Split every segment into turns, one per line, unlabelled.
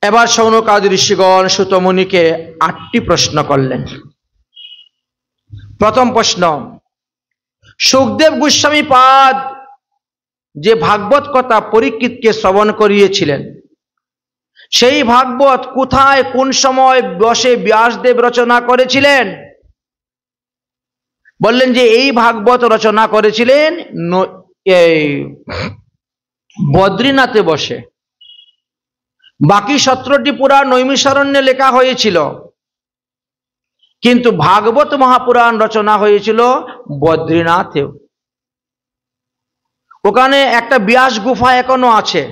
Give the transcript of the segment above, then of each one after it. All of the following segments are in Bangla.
এবার শৌনকাদি ঋষিগণ সুত মুনিকে 8টি প্রশ্ন করলেন। প্রথম প্রশ্ন, সুখদেব গোস্বামী পাদ যে ভাগবত কথা পরীক্ষিতকে শ্রবণ করিয়েছিলেন, সেই ভাগবত কোথায় কোন সময় বসে ব্যাসদেব রচনা করেছিলেন? বললেন যে এই ভাগবত রচনা করেছিলেন এই বদ্রীনাথে বসে। বাকি 17টি পুরাণ নৈমিষারণ্যে লেখা হয়েছিল, কিন্তু ভাগবত মহাপুরাণ রচনা হয়েছিল বদ্রীনাথেও। ওখানে একটা ব্যাস গুফা এখনো আছে,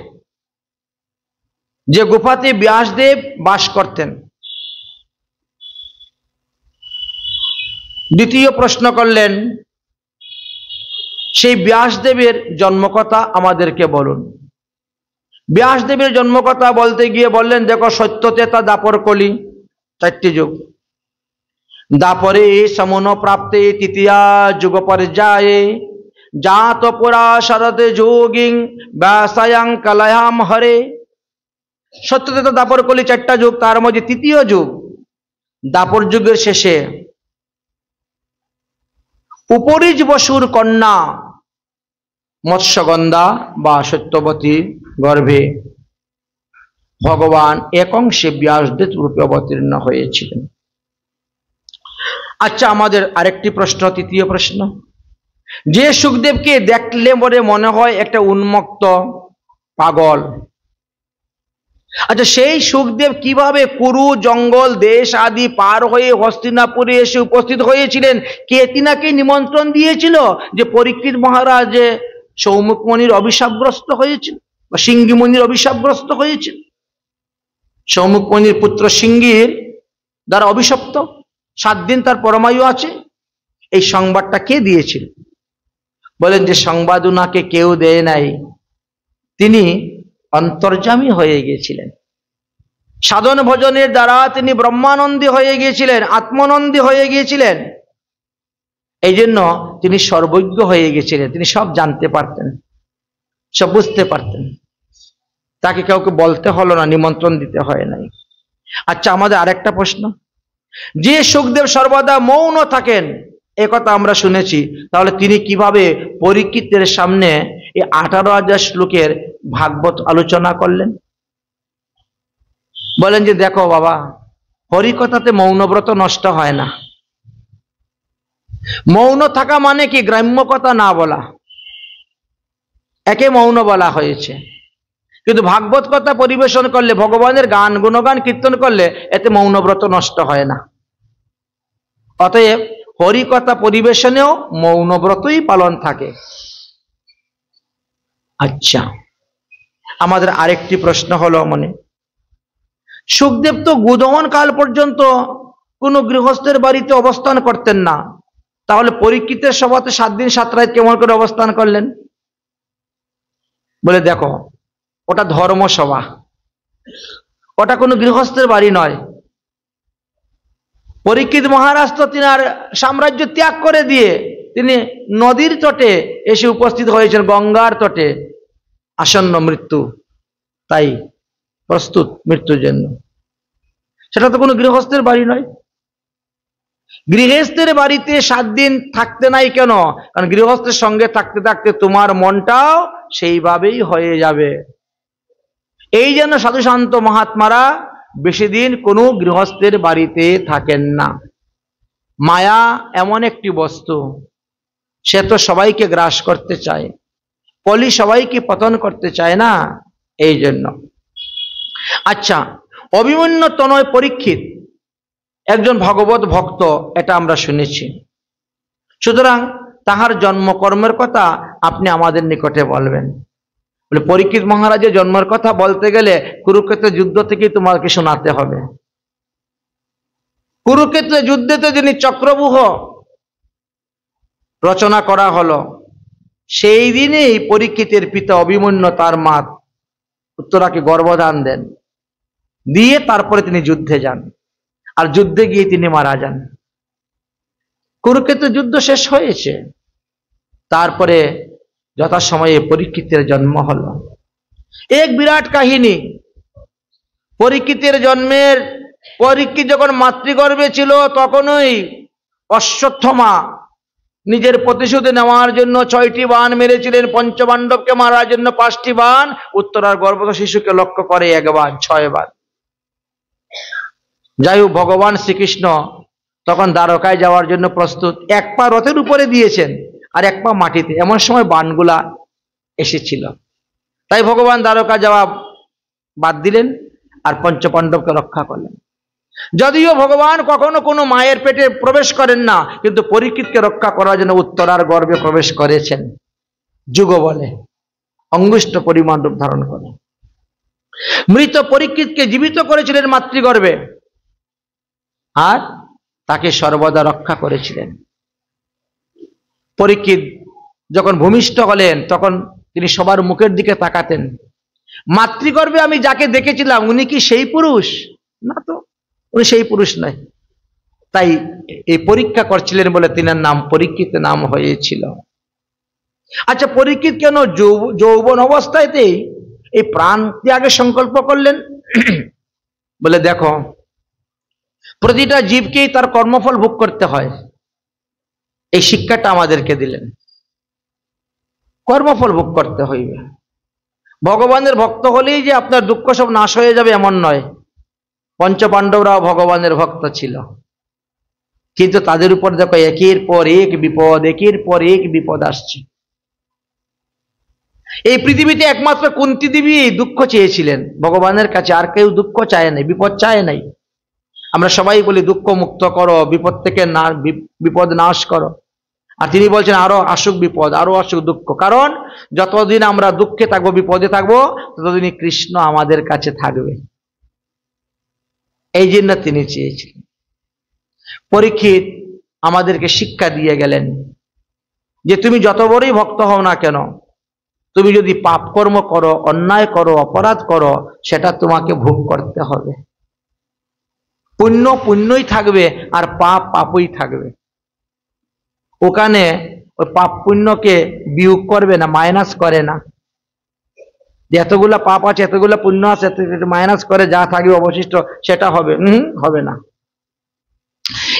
যে গুফাতে ব্যাসদেব বাস করতেন। দ্বিতীয় প্রশ্ন করলেন, সেই ব্যাসদেবের জন্মকথা আমাদেরকে বলুন। ব্যাসদেবের জন্মকথা বলতে গিয়ে বললেন, দেখো, সত্যতেতা দাপর কলি 4টি যুগ, দাপরে সমন প্রাপ্তে তৃতীয়া যুগ পর্যায়ে জাত পুরা শরদ যোগিং ব্যাসায়াং কলয়াম হরে। সত্যতেতা দাপর কলি 4টা যুগ, তার মধ্যে তৃতীয় যুগ, দাপর যুগের শেষে উপরিজ বসুর কন্যা মৎস্যগন্ধা বা সত্যবতী গর্ভে ভগবান এক অংশে ব্যাসদেব রূপে অবতীর্ণ হয়েছিলেন। আচ্ছা, আমাদের আরেকটি প্রশ্ন, তৃতীয় প্রশ্ন, যে সুখদেবকে দেখলে পরে মনে হয় একটা উন্মত্ত পাগল, আচ্ছা সেই সুখদেব কিভাবে কুরু জঙ্গল দেশ আদি পার হয়ে হস্তিনাপুরে এসে উপস্থিত হয়েছিলেন? কে তিনাকে নিমন্ত্রণ দিয়েছিল? যে পরীক্ষিত মহারাজ সৌমুখ মুনির অভিশাপগ্রস্ত হয়েছিল বা সিঙ্গি মুনির অভিশাপগ্রস্ত হয়েছিল, সৌমুখ মুনির পুত্র সিঙ্গির দ্বারা অভিশপ্ত, 7 দিন তার পরমায়ু আছে। এই সংবাদটা কে দিয়েছিল? বলেন যে সংবাদ উনাকে কেউ দেয় নাই, তিনি অন্তর্যামী হয়ে গিয়েছিলেন। সাধন ভজনের দ্বারা তিনি ব্রহ্মানন্দী হয়ে গিয়েছিলেন, আত্মানন্দী হয়ে গিয়েছিলেন। এই জন্য তিনি সর্বজ্ঞ হয়ে গিয়েছিলেন, তিনি সব জানতে পারতেন, সব বুঝতে পারতেন। তাকে কাউকে বলতে হলো না, নিমন্ত্রণ দিতে হয় নাই। আচ্ছা, আমাদের আরেকটা প্রশ্ন, যে সুখদেব সর্বদা মৌন থাকেন একথা আমরা শুনেছি, তাহলে তিনি কিভাবে পরীক্ষিতের সামনে এই 18,000 শ্লোকের ভাগবত আলোচনা করলেন? বলেন যে দেখো বাবা, হরিকথাতে মৌনব্রত নষ্ট হয় না। মৌন থাকা মানে কি? গ্রাম্য কথা না বলা, একে মৌন বলা হয়েছে। কিন্তু ভাগবত কথা পরিবেশন করলে, ভগবানের গান গুণগান কীর্তন করলে, এতে মৌনব্রত নষ্ট হয় না। অতএব হরিকথা পরিবেশনেও মৌনব্রতই পালন থাকে। আচ্ছা, আমাদের আরেকটি প্রশ্ন হলো মনে, সুখদেব তো গুদমন কাল পর্যন্ত কোনো গৃহস্থের বাড়িতে অবস্থান করতেন না, তাহলে পরীক্ষিতের সভাতে 7 দিন 7 রাত কেমন করে অবস্থান করলেন? বলে দেখো, ওটা ধর্মসভা, ওটা কোনো গৃহস্থের বাড়ি নয়। পরীক্ষিত মহারাজ তো তিনার সাম্রাজ্য ত্যাগ করে দিয়ে তিনি নদীর তটে এসে উপস্থিত হয়েছেন, গঙ্গার তটে, আসন্ন মৃত্যু, তাই প্রস্তুত মৃত্যুর জন্য। সেটা তো কোনো গৃহস্থের বাড়ি নয়। গৃহস্থের বাড়িতে 7 দিন থাকতে নাই কেন? কারণ গৃহস্থের সঙ্গে থাকতে থাকতে তোমার মনটাও সেইভাবেই হয়ে যাবে। এই জন্য সাধু শান্ত মহাত্মারা বেশি দিন কোনো গৃহস্থের বাড়িতে থাকেন না। মায়া এমন একটি বস্তু, সে তো সবাইকে গ্রাস করতে চায়, কলি সবাইকে পতন করতে চায় না, এই জন্য। আচ্ছা, অভিমন্যু তনয় পরীক্ষিত একজন ভগবত ভক্ত, এটা আমরা শুনেছি। সুতরাং তাহার জন্মকর্মের কথা আপনি আমাদের নিকটে বলবেন। বলে পরীক্ষিত মহারাজের জন্মের কথা বলতে গেলে কুরুক্ষেত্রের যুদ্ধ থেকেই তোমাকে শোনাতে হবে। কুরুক্ষেত্রের যুদ্ধেতে যিনি চক্রব্যূহ রচনা করা হলো, সেই দিনেই পরীক্ষিতের পিতা অভিমন্যু তার মা উত্তরাকে গর্ভদান দেন, দিয়ে তারপরে তিনি যুদ্ধে যান, আর যুদ্ধে গিয়ে তিনি মারা যান। কুরুক্ষেত্রের যুদ্ধ শেষ হয়েছে, তারপরে যথাসময়ে পরীক্ষিতের জন্ম হলো। এক বিরাট কাহিনী। পরীক্ষিতের জন্মের পরীক্ষিত যখন মাতৃগর্ভে ছিল তখনই অশ্বত্থমা নিজের প্রতিশোধ নেওয়ার জন্য 6টি বাণ মেরেছিলেন, পঞ্চপাণ্ডবকে মারার জন্য 5টি বাণ, উত্তরার গর্ভস্থ শিশুকে লক্ষ্য করে 1 বার, 6 বার। যাই হোক, ভগবান শ্রীকৃষ্ণ তখন দ্বারকায় যাওয়ার জন্য প্রস্তুত। 1 পা রথের উপরে দিয়েছেন আর 1 পা মাটিতে, এমন সময় বাণগুলা এসেছিল। তাই ভগবান দ্বারকা যাওয়া বাদ দিলেন আর পঞ্চপাণ্ডবকে রক্ষা করলেন। যদিও ভগবান কখনো কোনো মায়ের পেটে প্রবেশ করেন না, কিন্তু পরীক্ষিতকে রক্ষা করার জন্য উত্তরার গর্ভে প্রবেশ করেছেন যুগ বলে, অঙ্গুষ্ঠ পরিমাণ রূপ ধারণ করে। মৃত পরীক্ষিতকে জীবিত করেছিলেন মাতৃগর্ভে আর তাকে সর্বদা রক্ষা করেছিলেন। পরীক্ষিত যখন ভূমিষ্ঠ হলেন তখন তিনি সবার মুখের দিকে তাকাতেন, মাতৃগর্ভে আমি যাকে দেখেছিলাম উনি কি সেই পুরুষ? না তো, উনি সেই পুরুষ নয়। তাই এই পরীক্ষা করছিলেন বলে তিনার নাম পরীক্ষিত নাম হয়েছিল। আচ্ছা, পরীক্ষিত কেন যৌবন অবস্থাতেই এই প্রাণ ত্যাগের সংকল্প করলেন? বলে দেখো, প্রতিটা জীবকেই তার কর্মফল ভোগ করতে হয়, এই শিক্ষাটা আমাদেরকে দিলেন। কর্মফল ভোগ করতে হইবে। ভগবানের ভক্ত হলেই যে আপনার দুঃখ সব নাশ হয়ে যাবে এমন নয়। পঞ্চপাণ্ডবরাও ভগবানের ভক্ত ছিল, কিন্তু তাদের উপর দেখো একের পর এক বিপদ, একের পর এক বিপদ আসছে। এই পৃথিবীতে একমাত্র কুন্তী দেবী দুঃখ চেয়েছিলেন ভগবানের কাছে, আর কেউ দুঃখ চায় নাই, বিপদ চায় নাই। আমরা সবাই বলি দুঃখ মুক্ত করো, বিপদ থেকে না, বিপদ নাশ করো। আর তিনি বলছেন আরো আসুক বিপদ, আরো আসুক দুঃখ, কারণ যতদিন আমরা দুঃখে থাকবো, বিপদে থাকবো, ততদিনই কৃষ্ণ আমাদের কাছে থাকবে। এই জন্য তিনি চেয়েছিলেন। পরীক্ষিত আমাদেরকে শিক্ষা দিয়ে গেলেন যে তুমি যত বড়ই ভক্ত হও না কেন, তুমি যদি পাপ কর্ম করো, অন্যায় করো, অপরাধ করো, সেটা তোমাকে ভোগ করতে হবে। পুণ্য পুণ্যই থাকবে আর পাপ পাপই থাকবে। ওখানে ওই পাপ পুণ্যকে বিয়োগ করবে না, মাইনাস করে না, যে এতগুলা পাপ আছে, এতগুলা পুণ্য আছে, মাইনাস করে যা থাকবে অবশিষ্ট সেটা হবে, হবে না।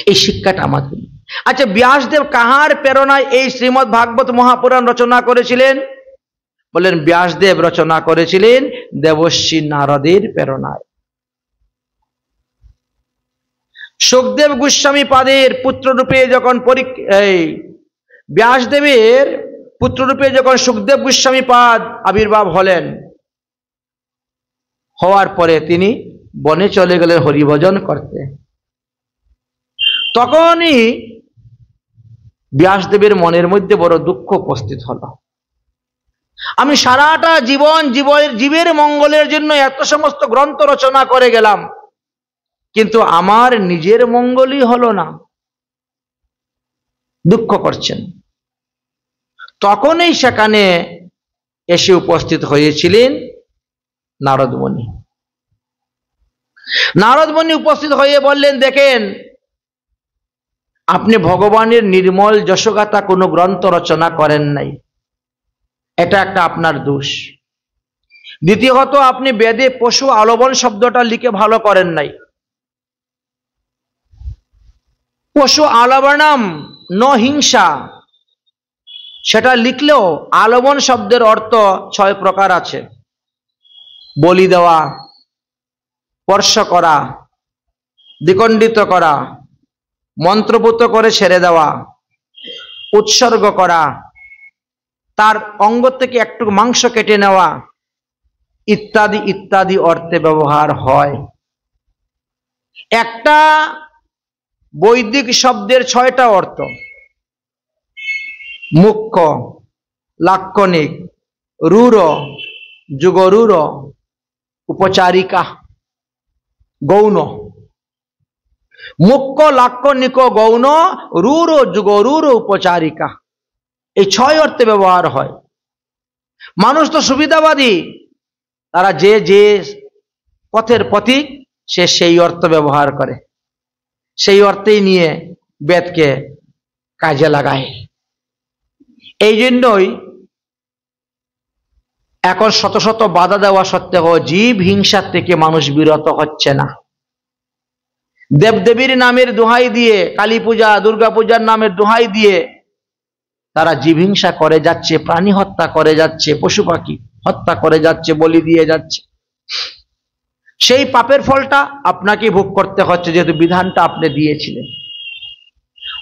এই শিক্ষাটা আমাদের। আচ্ছা, ব্যাসদেব কাহার প্রেরণায় এই শ্রীমদ্ ভাগবত মহাপুরাণ রচনা করেছিলেন? বলেন ব্যাসদেব রচনা করেছিলেন দেবর্ষি নারদের প্রেরণায়। সুখদেব গোস্বামী পাদের পুত্ররূপে যখন ব্যাসদেবের পুত্ররূপে যখন সুখদেব গোস্বামী পাদ আবির্ভাব হলেন, হওয়ার পরে তিনি বনে চলে গেলেন হরিভজন করতে। তখনই ব্যাসদেবের মনের মধ্যে বড় দুঃখ উপস্থিত হলো। আমি সারাটা জীবন জীবের মঙ্গলের জন্য এত সমস্ত গ্রন্থ রচনা করে গেলাম, কিন্তু আমার নিজের মঙ্গলই হলো না, দুঃখ করছেন। তখনই সেখানে এসে উপস্থিত হয়েছিলেন নারদ মুনি। নারদ মুনি উপস্থিত হয়ে বললেন, দেখেন আপনি ভগবানের নির্মল যশোগাথা কোনো গ্রন্থ রচনা করেন নাই, এটা একটা আপনার দোষ। দ্বিতীয়ত আপনি বেদে পশু আলবন শব্দটা লিখে ভালো করেন নাই। পশু আলবনম ন হিংসা, সেটা লিখলেও আলবন শব্দের অর্থ 6 প্রকার আছে। বলি দেওয়া, স্পর্শ করা, দ্বিখণ্ডিত করা, মন্ত্রপুত করে ছেড়ে দেওয়া, উৎসর্গ করা, তার অঙ্গ থেকে একটু মাংস কেটে নেওয়া, ইত্যাদি ইত্যাদি অর্থে ব্যবহার হয়। একটা বৈদিক শব্দের 6টা অর্থ: মুখ্য, লাক্ষণিক, রূঢ়, যুগরূঢ়, উপচারিকা, গৌণ। মুখ্য, লাক্ষণিক, গৌণ, রূঢ়, যুগরূঢ়, উপচারিকা, এই 6 অর্থে ব্যবহার হয়। মানুষ তো সুবিধাবাদী, তারা যে যে পথের পথিক সে সেই অর্থ ব্যবহার করে, সেই অর্থেই নিয়ে বেদকে কাজে লাগায়। এই জন্যই এখন শত শত বাধা দেওয়া সত্ত্বেও জীব হিংসার থেকে মানুষ বিরত হচ্ছে না। দেবদেবীর নামের দোহাই দিয়ে, কালী পূজা দুর্গা পূজার নামের দোহাই দিয়ে তারা জীব হিংসা করে যাচ্ছে, প্রাণী হত্যা করে যাচ্ছে, পশু পাখি হত্যা করে যাচ্ছে, বলি দিয়ে যাচ্ছে। সেই পাপের ফলটা আপনাকে ভোগ করতে হচ্ছে, যেহেতু বিধানটা আপনি দিয়েছিলেন।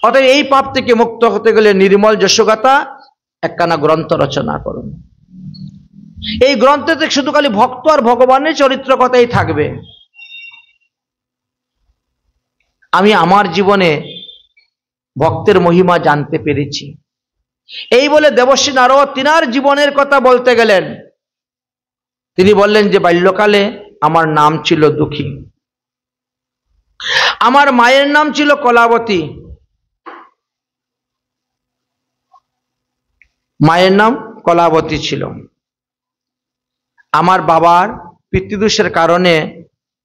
অতএব এই পাপ থেকে মুক্ত হতে গেলে নির্মল যশোগাথা একখানা গ্রন্থ রচনা করুন। এই গ্রন্থে শুধু খালি ভক্ত আর ভগবানের চরিত্র কথাই থাকবে। আমি আমার জীবনে ভক্তের মহিমা জানতে পেরেছি। এই বলে দেবশ্রী নারদ তিনার জীবনের কথা বলতে গেলেন। তিনি বললেন যে বাল্যকালে আমার নাম ছিল দুঃখী, আমার মায়ের নাম ছিল কলাবতী, মায়ের নাম কলাবতী ছিল। আমার বাবার পিতৃদোষের কারণে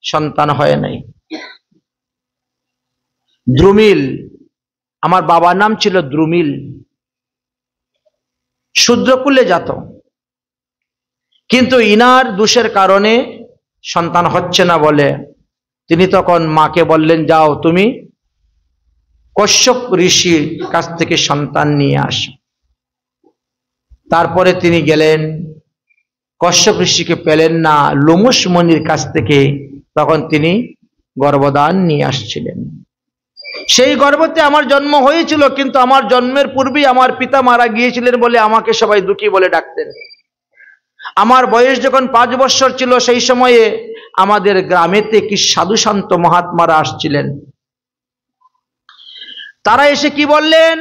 সন্তান হয় নাই। দ্রুমিল, আমার বাবার নাম ছিল দ্রুমিল, শূদ্রকুলে জাত, কিন্তু ইনার দোষের কারণে সন্তান হচ্ছে না বলে তিনি তখন মাকে বললেন, যাও তুমি কশ্যপ ঋষির কাছ থেকে সন্তান নিয়ে আসো। তারপরে তিনি গেলেন, কশ্যপ ঋষিকে পেলেন না, লোমশ মুনির কাছ থেকে তখন তিনি গর্ভদান নিয়ে আসছিলেন। সেই গর্ভতে আমার জন্ম হয়েছিল, কিন্তু আমার জন্মের পূর্বেই আমার পিতা মারা গিয়েছিলেন বলে আমাকে সবাই দুঃখী বলে ডাকতেন। আমার বয়স যখন 5 বছর ছিল, সেই সময়ে আমাদের গ্রামেতে কি সাধু সন্ত মহাত্মারা আসছিলেন। তারা এসে কি বললেন,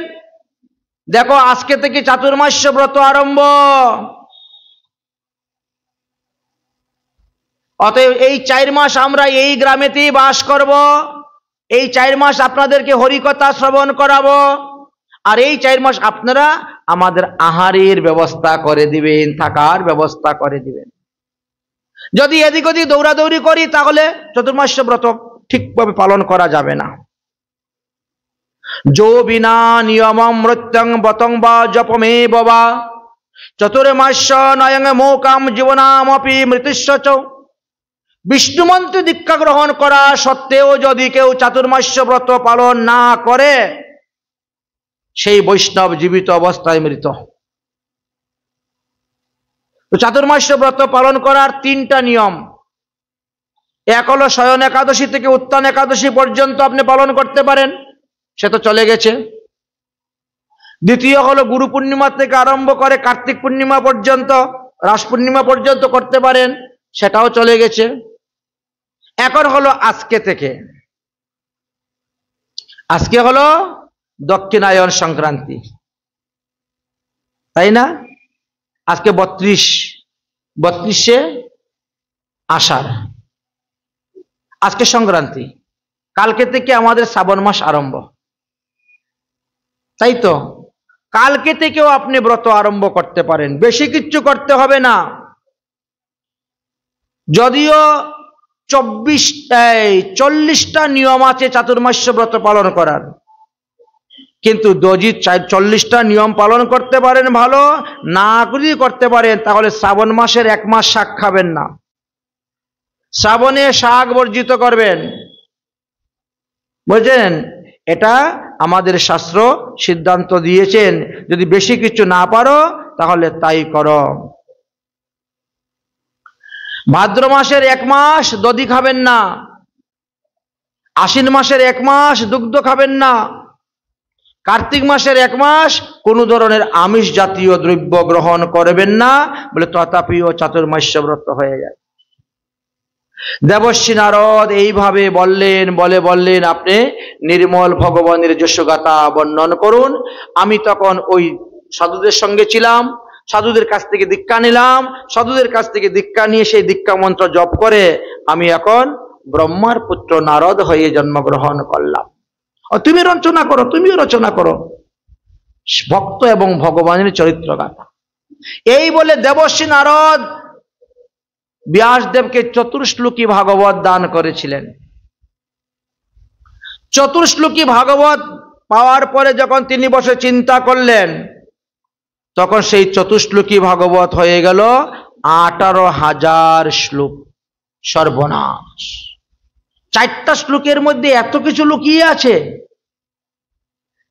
দেখো আজকে থেকে চাতুর্মাস্য ব্রত আরম্ভ, অতএব এই 4 মাস আমরা এই গ্রামেতেই বাস করব, এই 4 মাস আপনাদেরকে হরিকথা শ্রবণ করাবো, আর এই 4 মাস আপনারা আমাদের আহারের ব্যবস্থা করে দিবেন, থাকার ব্যবস্থা করে দিবেন। যদি এদিক ওদিক দৌড়াদৌড়ি করি তাহলে চতুর্মাস্য ব্রত ঠিকভাবে পালন করা যাবে না। যো বিনা নিয়মং মৃত্যং বতং বা জপমে বাবা চতুর্মাস্য নয়ং মোকাম জীবনামপি মৃত্যুস্য চ। বিষ্ণু মন্ত্রে দীক্ষা গ্রহণ করা সত্ত্বেও যদি কেউ চাতুর্মাস্য ব্রত পালন না করে, সেই বৈষ্ণব জীবিত অবস্থায় মৃত। তো চাতুর্মাস্য ব্রত পালন করার 3টা নিয়ম। এক হলো শয়ন একাদশী থেকে উত্থান একাদশী পর্যন্ত আপনি পালন করতে পারেন, সে তো চলে গেছে। দ্বিতীয় হলো গুরু পূর্ণিমা থেকে আরম্ভ করে কার্তিক পূর্ণিমা পর্যন্ত, রাস পূর্ণিমা পর্যন্ত করতে পারেন, সেটাও চলে গেছে। এখন হলো আজকে থেকে, আজকে হলো দক্ষিণায়ন সংক্রান্তি, তাই না? আজকে 32শে আষাঢ়, আজকে সংক্রান্তি, কালকে থেকে আমাদের শ্রাবণ মাস আরম্ভ, তাই তো? কালকে থেকেও আপনি ব্রত আরম্ভ করতে পারেন, বেশি কিচ্ছু করতে হবে না। যদিও 40টা নিয়ম আছে চাতুর্মাস্য ব্রত পালন করার, কিন্তু যদি 40টা নিয়ম পালন করতে পারেন ভালো, না যদি করতে পারেন তাহলে শ্রাবণ মাসের 1 মাস শাক খাবেন না, শ্রাবণে শাক বর্জিত করবেন, বুঝলেন? এটা আমাদের শাস্ত্র সিদ্ধান্ত দিয়েছেন। যদি বেশি কিছু না পারো তাহলে তাই করো। ভাদ্র মাসের 1 মাস দধি খাবেন না, আশ্বিন মাসের 1 মাস দুগ্ধ খাবেন না, কার্তিক মাসের 1 মাস কোন ধরনের আমিষ জাতীয় দ্রব্য গ্রহণ করবেন না, বলে তথাপিও চাতুর্মাস্য ব্রত হয়ে যায়। দেবশ্রী নারদ এইভাবে বললেন, বললেন আপনি নির্মল ভগবানের যশোগাথা বর্ণন করুন। আমি তখন ওই সাধুদের সঙ্গে ছিলাম, সাধুদের কাছ থেকে দীক্ষা নিলাম, সাধুদের কাছ থেকে দীক্ষা নিয়ে সেই দীক্ষা মন্ত্র জপ করে আমি এখন ব্রহ্মার পুত্র নারদ হয়ে জন্মগ্রহণ করলাম। তুমি রচনা করো, তুমিও রচনা করো ভক্ত এবং ভগবানের চরিত্র গাথা। এই বলে দেবশ্রী নারদ ব্যাসদেবকে 4 শ্লোকী ভাগবত দান করেছিলেন। 4 শ্লোকী ভাগবত পাওয়ার পরে যখন তিনি বসে চিন্তা করলেন, তখন সেই 4 শ্লোকী ভাগবত হয়ে গেল 18,000 শ্লোক। সর্বনাশ! 4টা শ্লোকের মধ্যে এত কিছু লুকিয়ে আছে,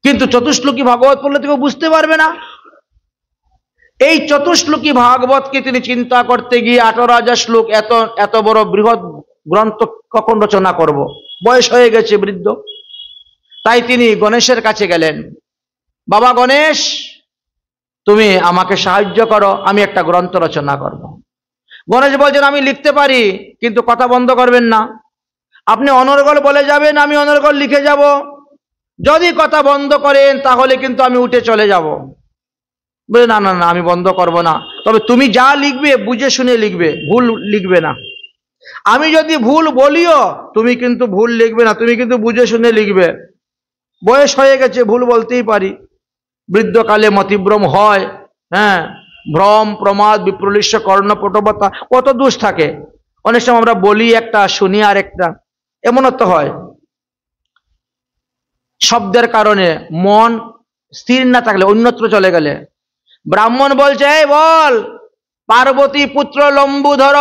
কিন্তু চতুশ্লোকী ভাগবত পড়লে তো কেউ বুঝতে পারবে না। এই চতুশ্লোকী ভাগবতকে তিনি চিন্তা করতে গিয়ে 18,000 শ্লোক, এত বড় বৃহৎ গ্রন্থ কখন রচনা করব? বয়স হয়ে গেছে, বৃদ্ধ। তাই তিনি গণেশের কাছে গেলেন, বাবা গণেশ, তুমি আমাকে সাহায্য করো, আমি একটা গ্রন্থ রচনা করব। গণেশ বলছেন, আমি লিখতে পারি, কিন্তু কথা বন্ধ করবেন না। আপনি অনর্গল বলে যাবেন, আমি অনর্গল লিখে যাব। যদি কথা বন্ধ করেন তাহলে কিন্তু আমি উঠে চলে যাব। বলে, না না না, আমি বন্ধ করব না, তবে তুমি যা লিখবে বুঝে শুনে লিখবে, ভুল লিখবে না। আমি যদি ভুল বলিও, তুমি কিন্তু ভুল লিখবে না, তুমি কিন্তু বুঝে শুনে লিখবে। বয়স হয়ে গেছে, ভুল বলতেই পারি। বৃদ্ধকালে মতিভ্রম হয়, হ্যাঁ, ভ্রম প্রমাদ বিপ্রলিশ্য কর্ণপটবতা, কত দোষ থাকে। অনেক সময় আমরা বলি একটা, শুনি আর একটা, এমনও তো হয়। শব্দের কারণে মন স্থির না থাকলে, অন্যত্র চলে গেলে। ব্রাহ্মণ বলছে, এই বল, পার্বতী পুত্র লম্বুধর।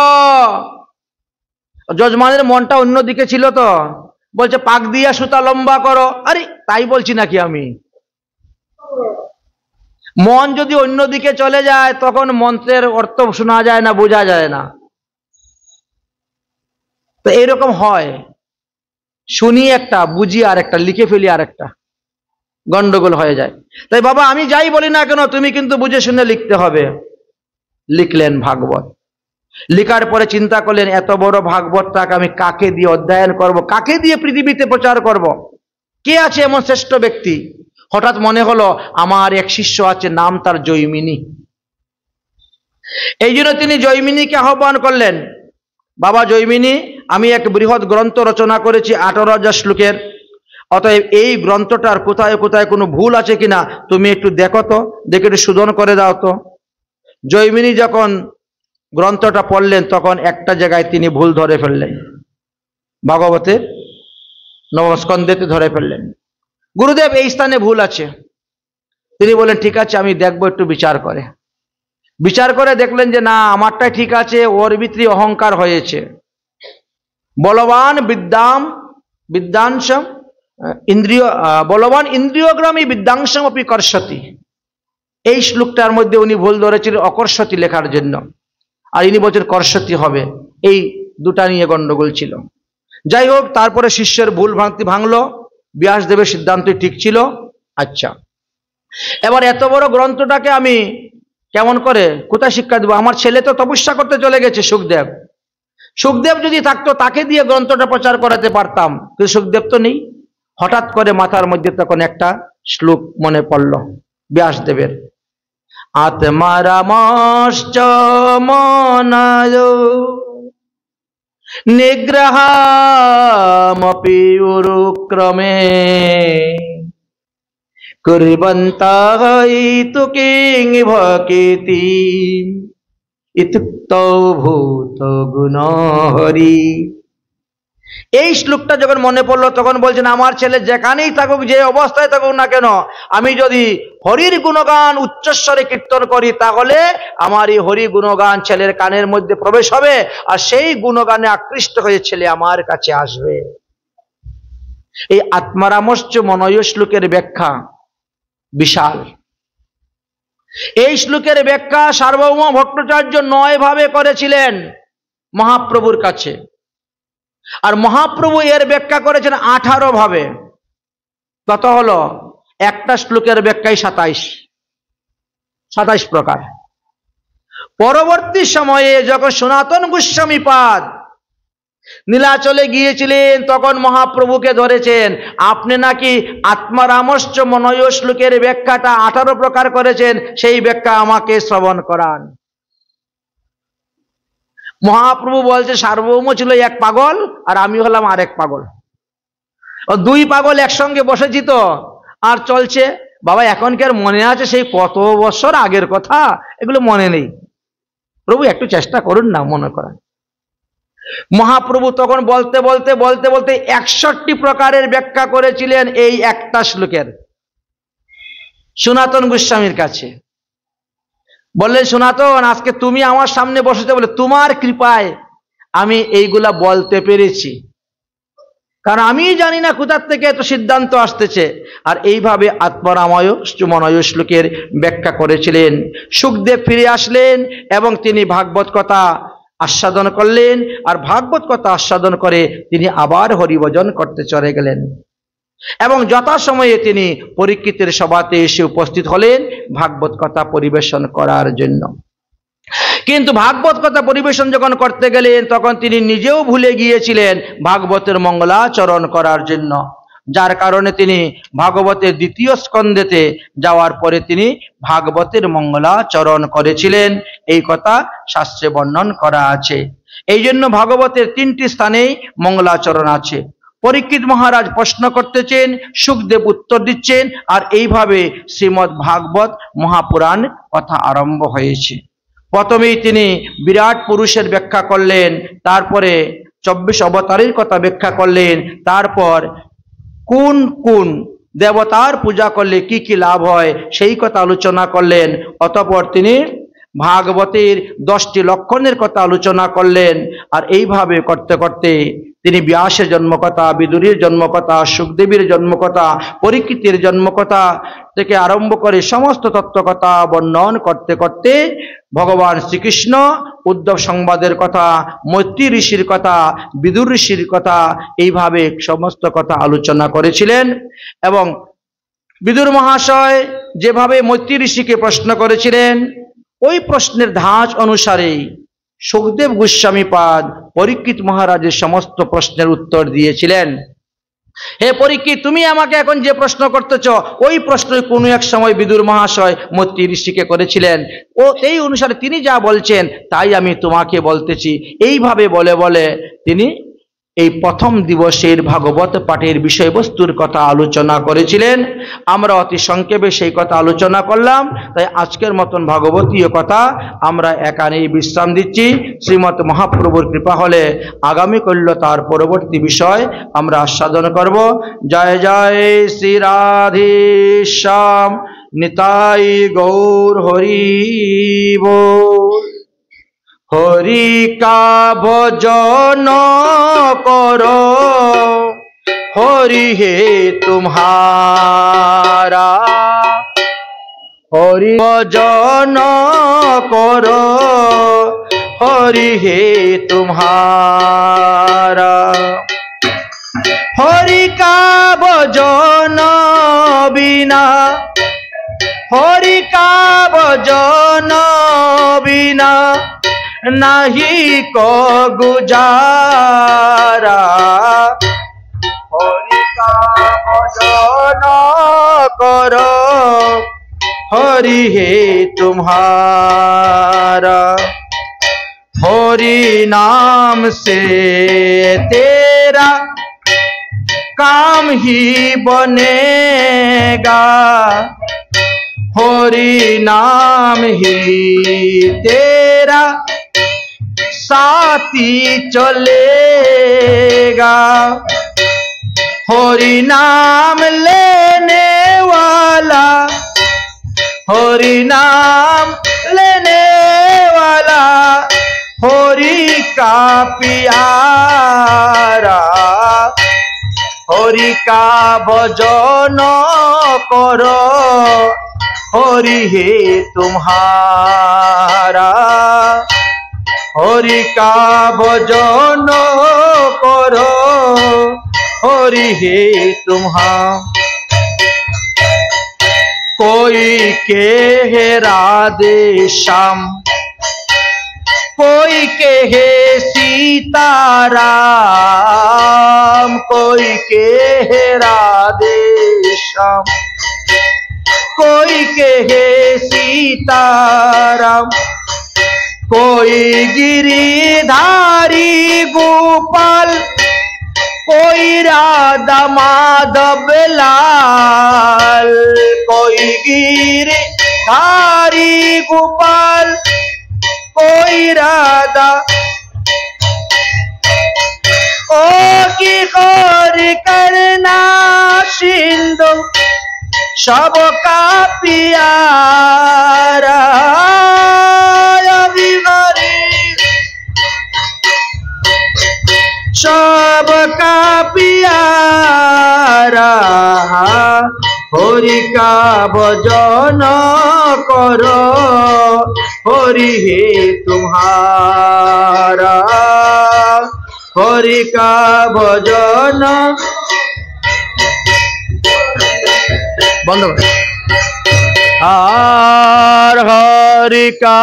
যজমানের মনটা অন্যদিকে ছিল, তো বলছে, পাক দিয়া সুতা লম্বা করো। আরে তাই বলছি নাকি আমি? মন যদি অন্যদিকে চলে যায় তখন মন্ত্রের অর্থ শোনা যায় না, বোঝা যায় না। তো এরকম হয়, শুনি একটা, বুঝি আর একটা, লিখে ফেলি আর একটা, গন্ডগোল হয়ে যায়। তাই বাবা, আমি যাই বলি না কেন, তুমি কিন্তু বুঝে শুনে লিখতে হবে। লিখলেন ভাগবত। লিখার পরে চিন্তা করলেন, এত বড় ভাগবতটাকে আমি কাকে দিয়ে অধ্যয়ন করব, কাকে দিয়ে পৃথিবীতে প্রচার করব? কে আছে এমন শ্রেষ্ঠ ব্যক্তি? হঠাৎ মনে হলো, আমার এক শিষ্য আছে, নাম তার জৈমিনী। এই জন্য তিনি জৈমিনীকে আহ্বান করলেন, বাবা জৈমিনী, আমি এক বৃহৎ গ্রন্থ রচনা করেছি 18,000 শ্লোকের। অতএব এই গ্রন্থটার কোথায় কোথায় কোনো ভুল আছে কিনা তুমি একটু দেখো তো, দেখে একটু শোধন করে দাও তো। জৈমিনী যখন গ্রন্থটা পড়লেন, তখন একটা জায়গায় তিনি ভুল ধরে ফেললেন, ভাগবতের নবম স্কন্ধেতে ধরে ফেললেন। গুরুদেব, এই স্থানে ভুল আছে। তিনি বলেন, ঠিক আছে, আমি দেখবো, একটু বিচার করে। বিচার করে দেখলেন যে না, আমারটাই ঠিক আছে, ওর ভিতরে অহংকার হয়েছে। বলবান বিদ্যাংশম ইন্দ্রিয়, বলবান ইন্দ্রিয়গ্রামী বিদ্যাংশম অপি কর্ষতি। এই শ্লোকটার মধ্যে উনি ভুল ধরেছিলেন অকর্ষতি লেখার জন্য, আর ইনি বলছেন কর্ষতি হবে। এই দুটা নিয়ে গন্ডগোল ছিল। যাই হোক, তারপরে শিষ্যের ভুল ভ্রান্তি ভাঙলো, ব্যাসদেবের সিদ্ধান্তই ঠিক ছিল। আচ্ছা, এবার এত বড় গ্রন্থটাকে আমি কেমন করে, কোথায় শিক্ষা দেবো? আমার ছেলে তো তপস্যা করতে চলে গেছে, সুখদেব। সুখদেব যদি থাকতো, তাকে দিয়ে গ্রন্থটা প্রচার করাতে পারতাম, কিন্তু সুখদেব তো নেই। হঠাৎ করে মাথার মধ্যে তখন একটা শ্লোক মনে পড়ল ব্যাসদেবের, আত্মারামশ্চ মনায় নিগ্রহামপি উরুক্রমে কুর্বন্তঃ ইতু কিং ভকেতি ইত্যুক্তৌ ভূত গুণ হরি। এই শ্লোকটা যখন মনে পড়লো, তখন বলছেন, আমার ছেলে যেখানেই থাকুক, যে অবস্থায় থাকুক না কেন, আমি যদি হরির গুণগান উচ্চস্বরে কীর্তন করি, তাহলে আমার এই হরি গুণগান ছেলের কানের মধ্যে প্রবেশ হবে, আর সেই গুণগানে আকৃষ্ট হয়ে ছেলে আমার কাছে আসবে। এই আত্মারামশ্চ মনয় শ্লোকের ব্যাখ্যা বিশাল। এই শ্লোকের ব্যাখ্যা সার্বভৌম ভট্টাচার্য 9 ভাবে করেছিলেন মহাপ্রভুর কাছে, আর মহাপ্রভু এর ব্যাখ্যা করেছেন 18 ভাবে। কত হলো? একটা শ্লোকের ব্যাখ্যাই 27 প্রকার। পরবর্তী সময়ে যখন সনাতন গোস্বামী পাদ নীলাচলে গিয়েছিলেন, তখন মহাপ্রভুকে ধরেছেন, আপনি নাকি আত্মারামশ্চ মনয় শ্লোকের ব্যাখ্যাটা 18 প্রকার করেছেন, সেই ব্যাখ্যা আমাকে শ্রবণ করান। মহাপ্রভু বলছে, সার্বভৌম ছিল এক পাগল, আর আমি হলাম আরেক পাগল। ও 2 পাগল একসঙ্গে বসেছি তো, আর চলছে। বাবা, এখনকার মনে আছে সেই কত বছর আগের কথা? এগুলো মনে নেই। প্রভু একটু চেষ্টা করুন না মনে করেন। মহাপ্রভু তখন বলতে বলতে বলতে বলতে 61 প্রকারের ব্যাখ্যা করেছিলেন এই একটা শ্লোকের সনাতন গোস্বামীর কাছে। বললেন সনাতন, আজকে তুমি আমার সামনে বসেছো বলে তোমার কৃপায় আমি এইগুলা বলতে পেরেছি, কারণ আমি জানি না কোথার থেকে এত সিদ্ধান্ত আসতেছে। আর এইভাবে আত্মরাময় চুমনয় শ্লোকের ব্যাখ্যা করেছিলেন। সুখদেব ফিরে আসলেন এবং তিনি ভাগবত কথা আস্বাদন করলেন, আর ভাগবত কথা আস্বাদন করে তিনি আবার হরিভজন করতে চলে গেলেন এবং যথাসময়ে তিনি পরীক্ষিতের সভাতে এসে উপস্থিত হলেন ভাগবত কথা পরিবেশন করার জন্য। কিন্তু ভাগবত কথা পরিবেশন যখন করতে গেলেন তখন তিনি নিজেও ভুলে গিয়েছিলেন ভাগবতের মঙ্গলাচরণ করার জন্য, যার কারণে তিনি ভাগবতের দ্বিতীয় স্কন্ধেতে যাওয়ার পরে তিনি ভাগবতের মঙ্গলাচরণ করেছিলেন। এই কথা শাস্ত্রে বর্ণন করা আছে। এই জন্য ভাগবতের 3টি স্থানেই মঙ্গলাচরণ আছে। পরীক্ষিত মহারাজ প্রশ্ন করতেছেন, সুখদেব উত্তর দিচ্ছেন, আর এইভাবে শ্রীমদ্ ভাগবত মহাপুরাণ কথা আরম্ভ হয়েছে। প্রথমেই তিনি বিরাট পুরুষের ব্যাখ্যা করলেন, তারপরে 24 অবতারের কথা ব্যাখ্যা করলেন, তারপর কোন কোন দেবতার পূজা করলে কি কি লাভ হয় সেই কথা আলোচনা করলেন। অতঃপর তিনি ভাগবতের 10টি লক্ষণের কথা আলোচনা করলেন। আর এইভাবে করতে করতে তিনি ব্যাসের জন্মকথা, বিদুরের জন্মকথা, সুখদেবের জন্মকথা, পরীক্ষিতের জন্মকথা থেকে আরম্ভ করে সমস্ত তত্ত্বকথা বর্ণন করতে করতে ভগবান শ্রীকৃষ্ণ উদ্ধব সংবাদের কথা, মৈত্রী ঋষির কথা, বিদুর ঋষির কথা, এইভাবে সমস্ত কথা আলোচনা করেছিলেন। এবং বিদুর মহাশয় যেভাবে মৈত্রী ঋষিকে প্রশ্ন করেছিলেন, ওই প্রশ্নের ধাঁচ অনুসারে সুখদেব গোস্বামীপাদ পরীক্ষিত মহারাজের সমস্ত প্রশ্নের উত্তর দিয়েছিলেন। হে পরীক্ষিত, তুমি আমাকে এখন যে প্রশ্ন করতেছ ওই প্রশ্ন কোনো এক সময় বিদুর মহাশয় মৈত্রী ঋষিকে করেছিলেন, ও এই অনুসারে তিনি যা বলছেন তাই আমি তোমাকে বলতেছি। এইভাবে বলে বলে তিনি এই প্রথম দিবসের ভাগবত পাঠের বিষয়বস্তুর কথা আলোচনা করেছিলেন। আমরা অতি সংক্ষেপে সেই কথা আলোচনা করলাম। তাই আজকের মতন ভাগবতীয় কথা আমরা এখানেই বিশ্রাম দিচ্ছি। শ্রীমৎ মহাপ্রভুর কৃপা হলে আগামী কল্য তার পরবর্তী বিষয় আমরা আস্বাদন করব। জয় জয় শ্রী রাধে শ্যাম নিতাই গৌর হরি বল। হরি কা ভজন করো, হরি হে तुम्हारा, হরি ভজন করো, হরি হে तुम्हारा। হরি কা ভজন বিনা, হরি কা ভজন বিনা নাহি কো গুজারা। হরি কা ভজন করো, হরি হে तुम्हारा। हरि नाम से तेरा काम ही बनेगा, हरि नाम ही तेरा साथी चलेगा। हरि नाम लेने वाला, हरि नाम लेने वाला, हरि का प्यारा। हरि का भजन करो, हरि हे तुम्हारा। हरि का भजन करो, हरि हे तुम्हारा। कोई कहे राधे श्याम, कोई कहे सीताराम, कोई कहे राधे श्याम, कोई कहे सीताराम। कोई गिरिधारी गोपाल, कोई राधा माधव लाल। कोई गिरिधारी गोपाल, कोई राधा। ओ की खोर करना सिंधु सबका प्यारा। सबका प्यारा हरि का भजन करो हरि है तुम्हारा हरि का भजन बंद हरि का